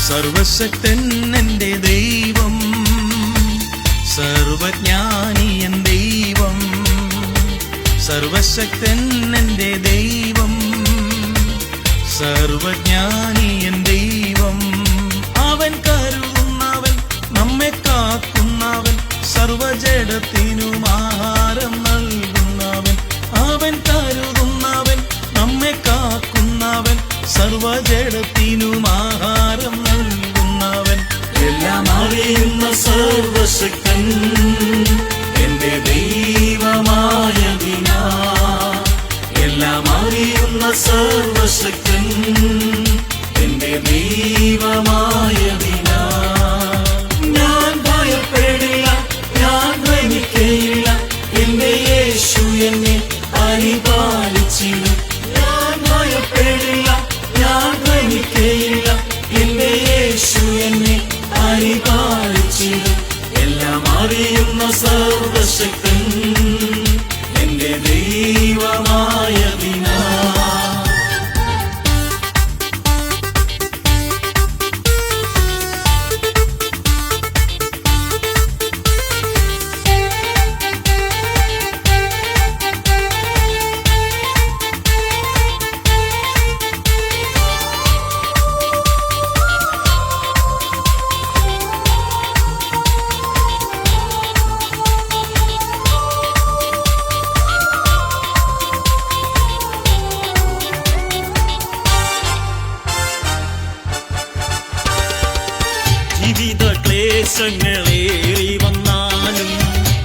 സർവശക്തൻ എന്റെ ദൈവം, സർവജ്ഞാനി എൻ ദൈവം. സർവശക്തൻ എന്റെ ദൈവം, സർവജ്ഞാനി എൻ ദൈവം. അവൻ കരുതുന്നവൻ, നമ്മെ കാക്കുന്നവൻ, സർവജഡത്തിനും ആഹാരം നൽകുന്നവൻ. അവൻ കരുതുന്നവൻ, നമ്മെ കാക്കുന്നവൻ, സർവജഡത്തിനും ആഹാരം നൽകുന്നവൻ. എല്ലാം അറിയുന്ന സർവശക്തൻ എന്റെ ദൈവമായതിനാ. എല്ലാം അറിയുന്ന സർവശക്തൻ എന്റെ ദൈവമായതിനാ. ഞാൻ ഭയപ്പെടില്ല, ഞാൻ ഭ്രമിക്കയില്ല, എന്റെ യേശു എന്നെ പരിപാലിച്ചിടും. ഞാൻ ഭയപ്പെടില്ല, ഞാൻ ഭ്രമിക്കയില്ല, എന്റെ യേശു എന്നെ പരിപാലിച്ചിടും. എല്ലാം അറിയുന്ന സർവശക്തൻ എന്റെ ദൈവമായതിനാ. ജീവിത ക്ലേശങ്ങളേറി വന്നാലും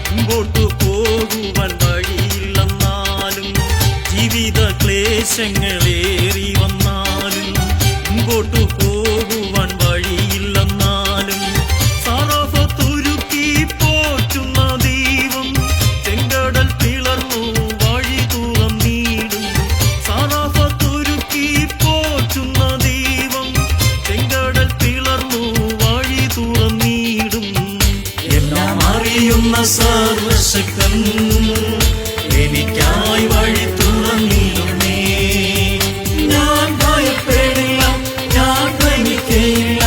മുമ്പോട്ടു പോകുവാൻ വഴിയില്ലെന്നാലും. ജീവിത ക്ലേശങ്ങളേറി വന്നാലും മുമ്പോട്ടു പോകുവാൻ വഴിയില്ലെന്നാലും. സറഫത്തൊരുക്കി പോറ്റുന്ന ദൈവം ചെങ്കടൽ പിളർന്നു വഴി തുറന്നിടും. സറഫത്തൊരുക്കി പോറ്റുന്ന ദൈവം ചെങ്കടൽ പിളർന്നു തുറന്നിടും. എല്ലാം അറിയുന്ന സർവശക്തൻ എനിക്കായി വഴി തുറന്നിടുമേ. ഞാൻ ഭയപ്പെടില്ല, ഞാൻ ഭ്രമിക്കയില്ല,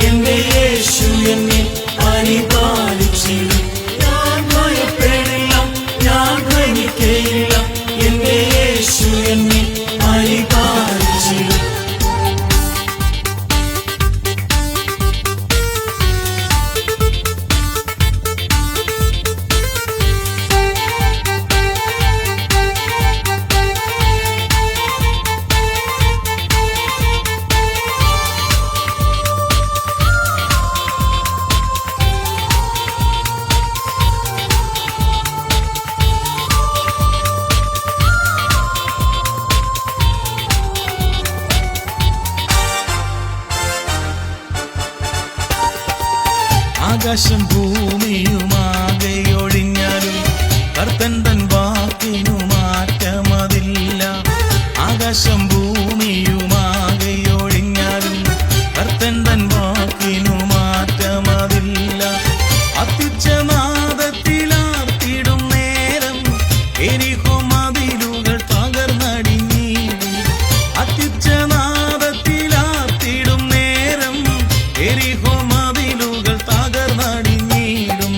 എന്റെ യേശു എന്നെ പരിപാലിച്ചിടും. ഞാൻ ഭയപ്പെടില്ല, ഞാൻ ഭ്രമിക്കയില്ല, എന്റെ യേശു എന്നെ പരിപാലിച്ചിടും. ആകാശം ഭൂമിയുമാകെ ഒഴിഞ്ഞാലും കർത്തൻ തൻ വാക്കിനു മാറ്റമതില്ല. ആകാശം ഭൂമിയുമാകെ ഒഴിഞ്ഞാലും കർത്തൻ തൻ വാക്കിനു മാറ്റമതില്ല. അത്യുച്ചനാദത്തിലാർത്തിടും നേരം എരിഹോ മതിലുകൾ തകർന്നടിഞ്ഞിടും. അത്യുച്ചനാദത്തിലാർത്തിടും നേരം എരിഹോ മതിലുകൾ തകർന്നടിഞ്ഞിടും.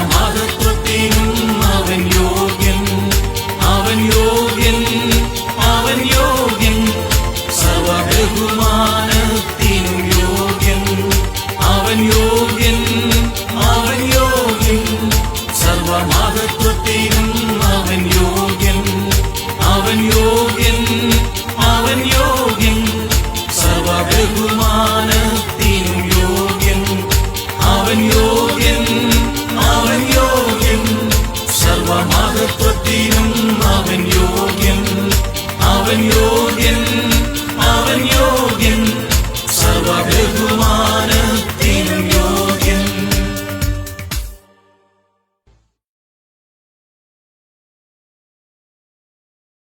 സർവമഹത്വത്തിനും അവൻ യോഗ്യൻ, അവൻ യോഗ്യൻ, അവൻ യോഗ്യൻ. സർവബഹുമാനത്തിനും യോഗ്യൻ, അവൻ യോഗ്യൻ, അവൻ യോഗ്യൻ. സർവമഹത്വത്തിനും അവൻ യോഗ്യൻ, അവൻ യോഗ്യൻ, അവൻ യോഗ്യൻ. സർവബഹുമാനത്തിനും യോഗ്യൻ, അവൻ യോഗ്യൻ, അവൻ യോഗ്യൻ. സർവമഹത്വത്തിനും അവൻ യോഗ്യൻ, അവൻ യോഗ്യൻ.